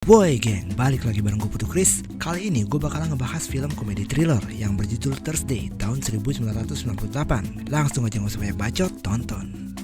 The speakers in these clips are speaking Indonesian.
Boy geng, balik lagi bareng gue Putu Chris. Kali ini gue bakalan ngebahas film komedi thriller yang berjudul Thursday tahun 1998. Langsung aja gak usah banyak bacot, tonton.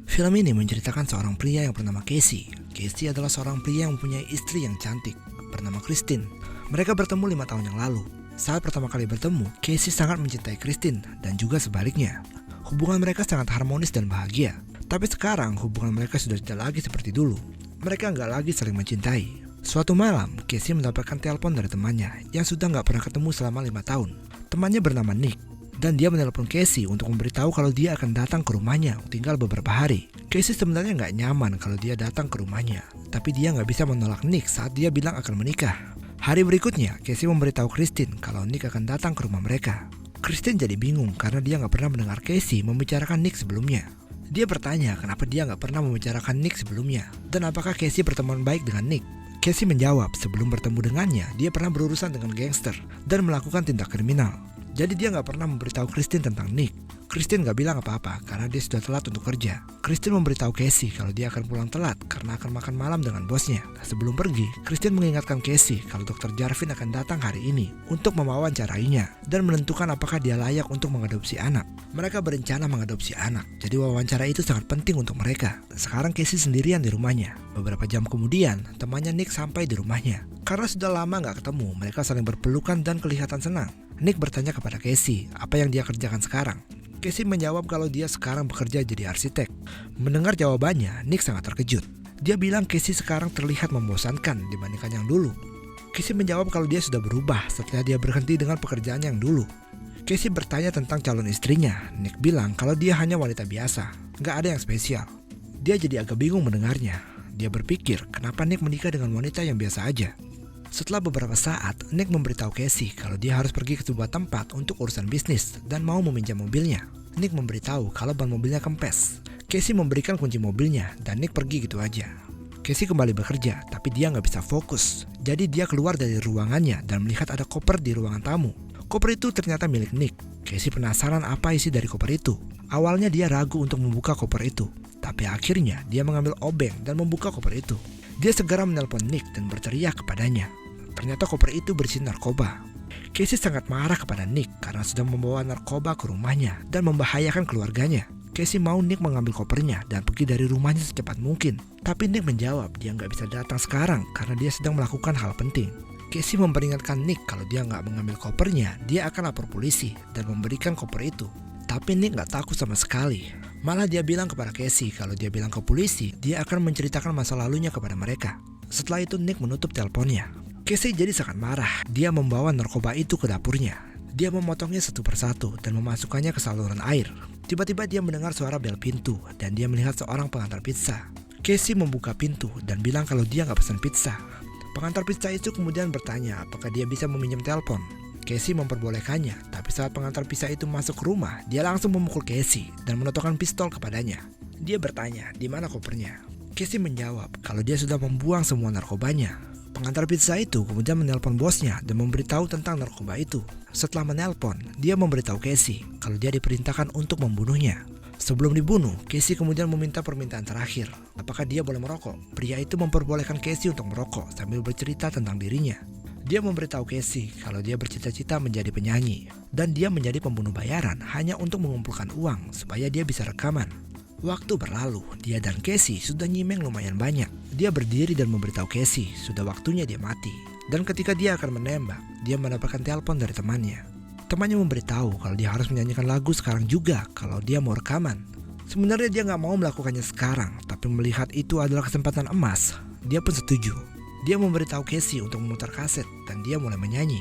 Film ini menceritakan seorang pria yang bernama Casey. Casey adalah seorang pria yang mempunyai istri yang cantik bernama Christine. Mereka bertemu 5 tahun yang lalu. Saat pertama kali bertemu, Casey sangat mencintai Christine dan juga sebaliknya. Hubungan mereka sangat harmonis dan bahagia. Tapi sekarang hubungan mereka sudah tidak lagi seperti dulu. Mereka nggak lagi saling mencintai. Suatu malam, Casey mendapatkan telepon dari temannya yang sudah nggak pernah ketemu selama 5 tahun. Temannya bernama Nick, dan dia menelpon Casey untuk memberitahu kalau dia akan datang ke rumahnya tinggal beberapa hari. Casey sebenarnya nggak nyaman kalau dia datang ke rumahnya, tapi dia nggak bisa menolak Nick saat dia bilang akan menikah. Hari berikutnya, Casey memberitahu Christine kalau Nick akan datang ke rumah mereka. Christine jadi bingung karena dia nggak pernah mendengar Casey membicarakan Nick sebelumnya. Dia bertanya kenapa dia nggak pernah membicarakan Nick sebelumnya dan apakah Casey berteman baik dengan Nick. Casey menjawab sebelum bertemu dengannya dia pernah berurusan dengan gangster dan melakukan tindak kriminal. Jadi dia nggak pernah memberitahu Christine tentang Nick. Christine nggak bilang apa-apa karena dia sudah telat untuk kerja. Christine memberitahu Casey kalau dia akan pulang telat karena akan makan malam dengan bosnya. Sebelum pergi, Christine mengingatkan Casey kalau Dr. Jarvin akan datang hari ini untuk mewawancarainya dan menentukan apakah dia layak untuk mengadopsi anak. Mereka berencana mengadopsi anak, jadi wawancara itu sangat penting untuk mereka. Sekarang Casey sendirian di rumahnya. Beberapa jam kemudian, temannya Nick sampai di rumahnya. Karena sudah lama nggak ketemu, mereka saling berpelukan dan kelihatan senang. Nick bertanya kepada Casey apa yang dia kerjakan sekarang. Casey menjawab kalau dia sekarang bekerja jadi arsitek. Mendengar jawabannya, Nick sangat terkejut. Dia bilang Casey sekarang terlihat membosankan dibandingkan yang dulu. Casey menjawab kalau dia sudah berubah setelah dia berhenti dengan pekerjaan yang dulu. Casey bertanya tentang calon istrinya. Nick bilang kalau dia hanya wanita biasa, gak ada yang spesial. Dia jadi agak bingung mendengarnya. Dia berpikir kenapa Nick menikah dengan wanita yang biasa aja. Setelah beberapa saat, Nick memberitahu Casey kalau dia harus pergi ke sebuah tempat untuk urusan bisnis dan mau meminjam mobilnya. Nick memberitahu kalau ban mobilnya kempes. Casey memberikan kunci mobilnya dan Nick pergi gitu aja. Casey kembali bekerja, tapi dia nggak bisa fokus. Jadi dia keluar dari ruangannya dan melihat ada koper di ruangan tamu. Koper itu ternyata milik Nick. Casey penasaran apa isi dari koper itu. Awalnya dia ragu untuk membuka koper itu, tapi akhirnya dia mengambil obeng dan membuka koper itu. Dia segera menelpon Nick dan berteriak kepadanya. Ternyata koper itu berisi narkoba. Casey sangat marah kepada Nick karena sudah membawa narkoba ke rumahnya dan membahayakan keluarganya. Casey mau Nick mengambil kopernya dan pergi dari rumahnya secepat mungkin. Tapi Nick menjawab dia nggak bisa datang sekarang karena dia sedang melakukan hal penting. Casey memperingatkan Nick kalau dia nggak mengambil kopernya, dia akan lapor polisi dan memberikan koper itu. Tapi Nick nggak takut sama sekali. Malah dia bilang kepada Casey kalau dia bilang ke polisi, dia akan menceritakan masa lalunya kepada mereka. Setelah itu Nick menutup teleponnya. Casey jadi sangat marah. Dia membawa narkoba itu ke dapurnya. Dia memotongnya satu persatu dan memasukkannya ke saluran air. Tiba-tiba dia mendengar suara bel pintu dan dia melihat seorang pengantar pizza. Casey membuka pintu dan bilang kalau dia nggak pesan pizza. Pengantar pizza itu kemudian bertanya apakah dia bisa meminjam telepon. Casey memperbolehkannya, tapi saat pengantar pizza itu masuk ke rumah, dia langsung memukul Casey dan menodongkan pistol kepadanya. Dia bertanya, di mana kopernya? Casey menjawab kalau dia sudah membuang semua narkobanya. Pengantar pizza itu kemudian menelpon bosnya dan memberitahu tentang narkoba itu. Setelah menelpon, dia memberitahu Casey kalau dia diperintahkan untuk membunuhnya. Sebelum dibunuh, Casey kemudian meminta permintaan terakhir. Apakah dia boleh merokok? Pria itu memperbolehkan Casey untuk merokok sambil bercerita tentang dirinya. Dia memberitahu Casey kalau dia bercita-cita menjadi penyanyi dan dia menjadi pembunuh bayaran hanya untuk mengumpulkan uang supaya dia bisa rekaman. Waktu berlalu, dia dan Casey sudah nyimeng lumayan banyak. Dia berdiri dan memberitahu Casey sudah waktunya dia mati. Dan ketika dia akan menembak, dia mendapatkan telepon dari temannya. Temannya memberitahu kalau dia harus menyanyikan lagu sekarang juga kalau dia mau rekaman. Sebenarnya dia gak mau melakukannya sekarang, tapi melihat itu adalah kesempatan emas, dia pun setuju. Dia memberitahu Casey untuk memutar kaset dan dia mulai menyanyi.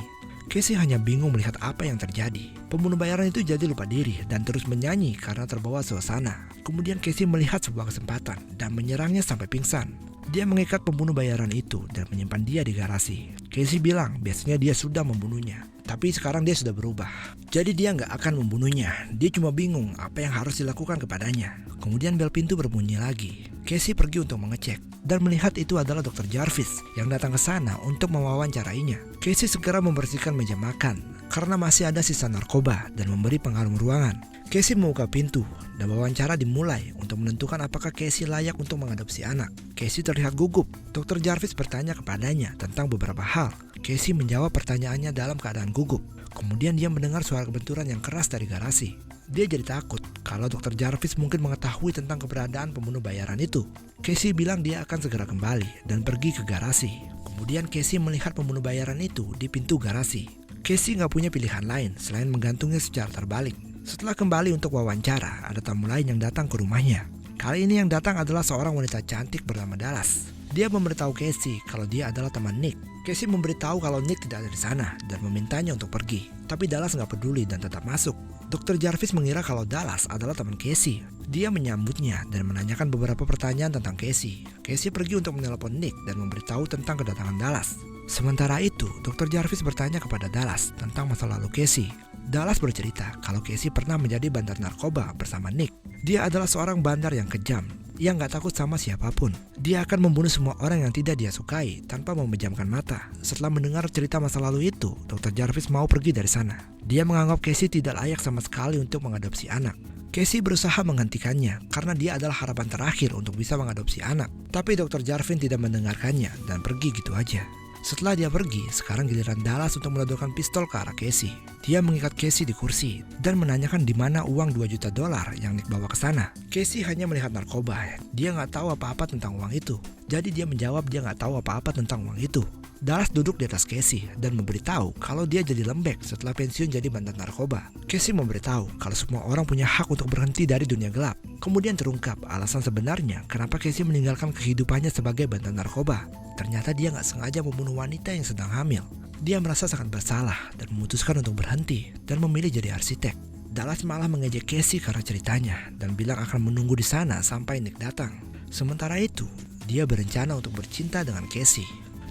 Casey hanya bingung melihat apa yang terjadi. Pembunuh bayaran itu jadi lupa diri dan terus menyanyi karena terbawa suasana. Kemudian Casey melihat sebuah kesempatan dan menyerangnya sampai pingsan. Dia mengikat pembunuh bayaran itu dan menyimpan dia di garasi. Casey bilang biasanya dia sudah membunuhnya, tapi sekarang dia sudah berubah. Jadi dia nggak akan membunuhnya. Dia cuma bingung apa yang harus dilakukan kepadanya. Kemudian bel pintu berbunyi lagi. Casey pergi untuk mengecek dan melihat itu adalah Dr. Jarvis yang datang ke sana untuk mewawancarainya. Casey segera membersihkan meja makan karena masih ada sisa narkoba dan memberi pengharum ruangan. Casey membuka pintu dan wawancara dimulai untuk menentukan apakah Casey layak untuk mengadopsi anak. Casey terlihat gugup. Dr. Jarvis bertanya kepadanya tentang beberapa hal. Casey menjawab pertanyaannya dalam keadaan gugup. Kemudian dia mendengar suara benturan yang keras dari garasi. Dia jadi takut kalau Dr. Jarvis mungkin mengetahui tentang keberadaan pembunuh bayaran itu. Casey bilang dia akan segera kembali dan pergi ke garasi. Kemudian Casey melihat pembunuh bayaran itu di pintu garasi. Casey nggak punya pilihan lain selain menggantungnya secara terbalik. Setelah kembali untuk wawancara, ada tamu lain yang datang ke rumahnya. Kali ini yang datang adalah seorang wanita cantik bernama Dallas. Dia memberitahu Casey kalau dia adalah teman Nick. Casey memberitahu kalau Nick tidak ada di sana dan memintanya untuk pergi. Tapi Dallas nggak peduli dan tetap masuk. Dr. Jarvis mengira kalau Dallas adalah teman Casey. Dia menyambutnya dan menanyakan beberapa pertanyaan tentang Casey. Casey pergi untuk menelpon Nick dan memberitahu tentang kedatangan Dallas. Sementara itu, Dr. Jarvis bertanya kepada Dallas tentang masa lalu Casey. Dallas bercerita kalau Casey pernah menjadi bandar narkoba bersama Nick. Dia adalah seorang bandar yang kejam, yang gak takut sama siapapun. Dia akan membunuh semua orang yang tidak dia sukai tanpa memejamkan mata. Setelah mendengar cerita masa lalu itu, Dr. Jarvis mau pergi dari sana. Dia menganggap Casey tidak layak sama sekali untuk mengadopsi anak. Casey berusaha menghentikannya karena dia adalah harapan terakhir untuk bisa mengadopsi anak. Tapi Dr. Jarvis tidak mendengarkannya dan pergi gitu aja. Setelah dia pergi, sekarang giliran Dallas untuk menodongkan pistol ke arah Casey. Dia mengikat Casey di kursi dan menanyakan di mana uang $2 juta yang Nick bawa ke sana. Casey hanya melihat narkoba. Dia nggak tahu apa-apa tentang uang itu. Jadi dia menjawab dia nggak tahu apa-apa tentang uang itu. Dallas duduk di atas Casey dan memberitahu kalau dia jadi lembek setelah pensiun jadi bandar narkoba. Casey memberitahu kalau semua orang punya hak untuk berhenti dari dunia gelap. Kemudian terungkap alasan sebenarnya kenapa Casey meninggalkan kehidupannya sebagai bandar narkoba. Ternyata dia nggak sengaja membunuh wanita yang sedang hamil. Dia merasa sangat bersalah dan memutuskan untuk berhenti dan memilih jadi arsitek. Dallas malah mengejek Casey karena ceritanya dan bilang akan menunggu di sana sampai Nick datang. Sementara itu, dia berencana untuk bercinta dengan Casey.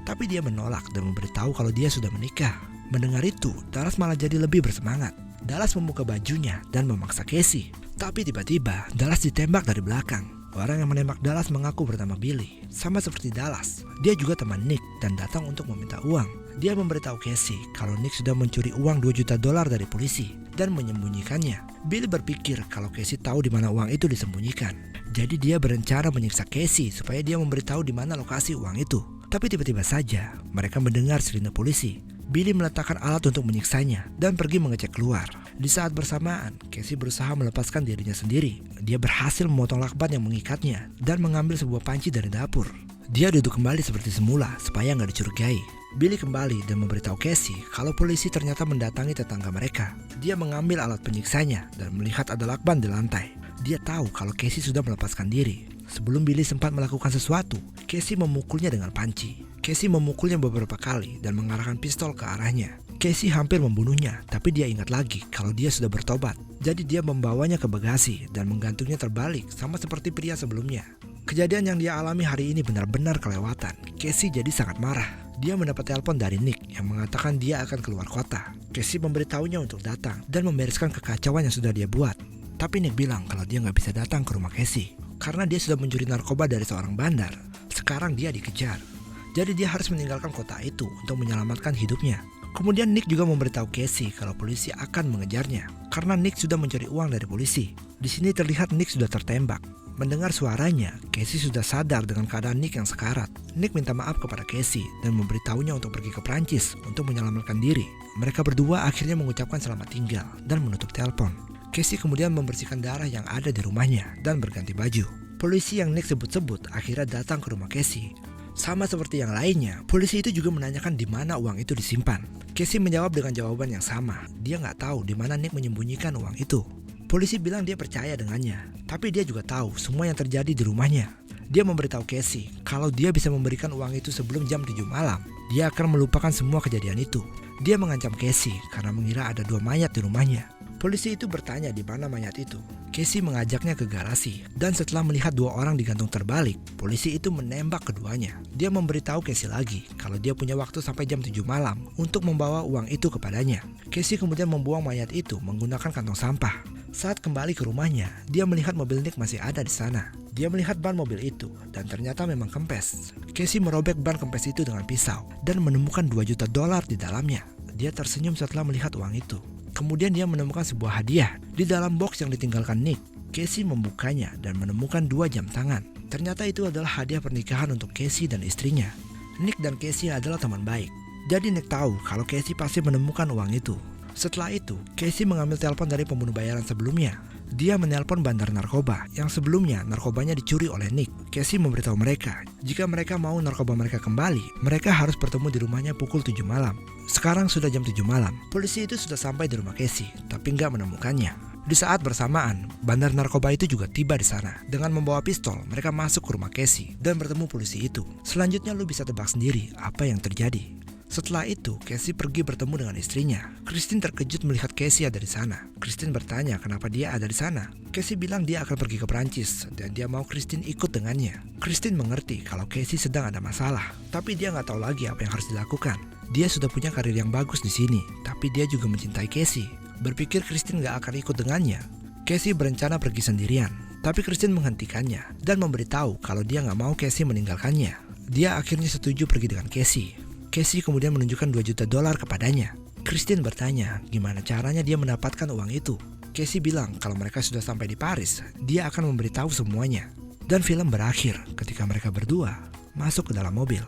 Tapi dia menolak dan memberitahu kalau dia sudah menikah. Mendengar itu, Dallas malah jadi lebih bersemangat. Dallas membuka bajunya dan memaksa Casey. Tapi tiba-tiba, Dallas ditembak dari belakang. Orang yang menembak Dallas mengaku bernama Billy. Sama seperti Dallas, dia juga teman Nick dan datang untuk meminta uang. Dia memberitahu Casey kalau Nick sudah mencuri uang $2 juta dari polisi dan menyembunyikannya. Billy berpikir kalau Casey tahu di mana uang itu disembunyikan. Jadi dia berencana menyiksa Casey supaya dia memberitahu di mana lokasi uang itu. Tapi tiba-tiba saja mereka mendengar sirine polisi. Billy meletakkan alat untuk menyiksanya dan pergi mengecek keluar. Di saat bersamaan, Casey berusaha melepaskan dirinya sendiri. Dia berhasil memotong lakban yang mengikatnya dan mengambil sebuah panci dari dapur. Dia duduk kembali seperti semula supaya nggak dicurigai. Billy kembali dan memberitahu Casey kalau polisi ternyata mendatangi tetangga mereka. Dia mengambil alat penyiksanya dan melihat ada lakban di lantai. Dia tahu kalau Casey sudah melepaskan diri. Sebelum Billy sempat melakukan sesuatu, Casey memukulnya dengan panci. Casey memukulnya beberapa kali dan mengarahkan pistol ke arahnya. Casey hampir membunuhnya, tapi dia ingat lagi kalau dia sudah bertobat. Jadi dia membawanya ke bagasi dan menggantungnya terbalik sama seperti pria sebelumnya. Kejadian yang dia alami hari ini benar-benar kelewatan. Casey jadi sangat marah. Dia mendapat telepon dari Nick yang mengatakan dia akan keluar kota. Casey memberitahunya untuk datang dan membereskan kekacauan yang sudah dia buat. Tapi Nick bilang kalau dia nggak bisa datang ke rumah Casey karena dia sudah mencuri narkoba dari seorang bandar. Sekarang dia dikejar. Jadi dia harus meninggalkan kota itu untuk menyelamatkan hidupnya. Kemudian Nick juga memberitahu Casey kalau polisi akan mengejarnya karena Nick sudah mencuri uang dari polisi. Di sini terlihat Nick sudah tertembak. Mendengar suaranya, Casey sudah sadar dengan keadaan Nick yang sekarat. Nick minta maaf kepada Casey dan memberitahunya untuk pergi ke Prancis untuk menyelamatkan diri. Mereka berdua akhirnya mengucapkan selamat tinggal dan menutup telepon. Casey kemudian membersihkan darah yang ada di rumahnya dan berganti baju. Polisi yang Nick sebut-sebut akhirnya datang ke rumah Casey. Sama seperti yang lainnya, polisi itu juga menanyakan di mana uang itu disimpan. Casey menjawab dengan jawaban yang sama. Dia nggak tahu di mana Nick menyembunyikan uang itu. Polisi bilang dia percaya dengannya, tapi dia juga tahu semua yang terjadi di rumahnya. Dia memberitahu Casey kalau dia bisa memberikan uang itu sebelum jam 7 malam. Dia akan melupakan semua kejadian itu. Dia mengancam Casey karena mengira ada 2 mayat di rumahnya. Polisi itu bertanya di mana mayat itu. Casey mengajaknya ke garasi dan setelah melihat 2 orang digantung terbalik, polisi itu menembak keduanya. Dia memberitahu Casey lagi kalau dia punya waktu sampai jam 7 malam untuk membawa uang itu kepadanya. Casey kemudian membuang mayat itu menggunakan kantong sampah. Saat kembali ke rumahnya, dia melihat mobil Nick masih ada di sana. Dia melihat ban mobil itu dan ternyata memang kempes. Casey merobek ban kempes itu dengan pisau dan menemukan $2 juta di dalamnya. Dia tersenyum setelah melihat uang itu. Kemudian dia menemukan sebuah hadiah di dalam box yang ditinggalkan Nick. Casey membukanya dan menemukan 2 jam tangan. Ternyata itu adalah hadiah pernikahan untuk Casey dan istrinya. Nick dan Casey adalah teman baik. Jadi Nick tahu kalau Casey pasti menemukan uang itu. Setelah itu, Casey mengambil telepon dari pembunuh bayaran sebelumnya. Dia menelpon bandar narkoba yang sebelumnya narkobanya dicuri oleh Nick. Casey memberitahu mereka, jika mereka mau narkoba mereka kembali, mereka harus bertemu di rumahnya pukul 7 malam. Sekarang sudah jam 7 malam. Polisi itu sudah sampai di rumah Casey, tapi nggak menemukannya. Di saat bersamaan, bandar narkoba itu juga tiba di sana. Dengan membawa pistol, mereka masuk ke rumah Casey dan bertemu polisi itu. Selanjutnya lu bisa tebak sendiri apa yang terjadi. Setelah itu, Casey pergi bertemu dengan istrinya. Christine terkejut melihat Casey ada di sana. Christine bertanya kenapa dia ada di sana. Casey bilang dia akan pergi ke Perancis dan dia mau Christine ikut dengannya. Christine mengerti kalau Casey sedang ada masalah, tapi dia nggak tahu lagi apa yang harus dilakukan. Dia sudah punya karir yang bagus di sini, tapi dia juga mencintai Casey. Berpikir Christine nggak akan ikut dengannya, Casey berencana pergi sendirian. Tapi Christine menghentikannya dan memberitahu kalau dia nggak mau Casey meninggalkannya. Dia akhirnya setuju pergi dengan Casey. Casey kemudian menunjukkan $2 juta kepadanya. Christine bertanya gimana caranya dia mendapatkan uang itu. Casey bilang kalau mereka sudah sampai di Paris, dia akan memberitahu semuanya. Dan film berakhir ketika mereka berdua masuk ke dalam mobil.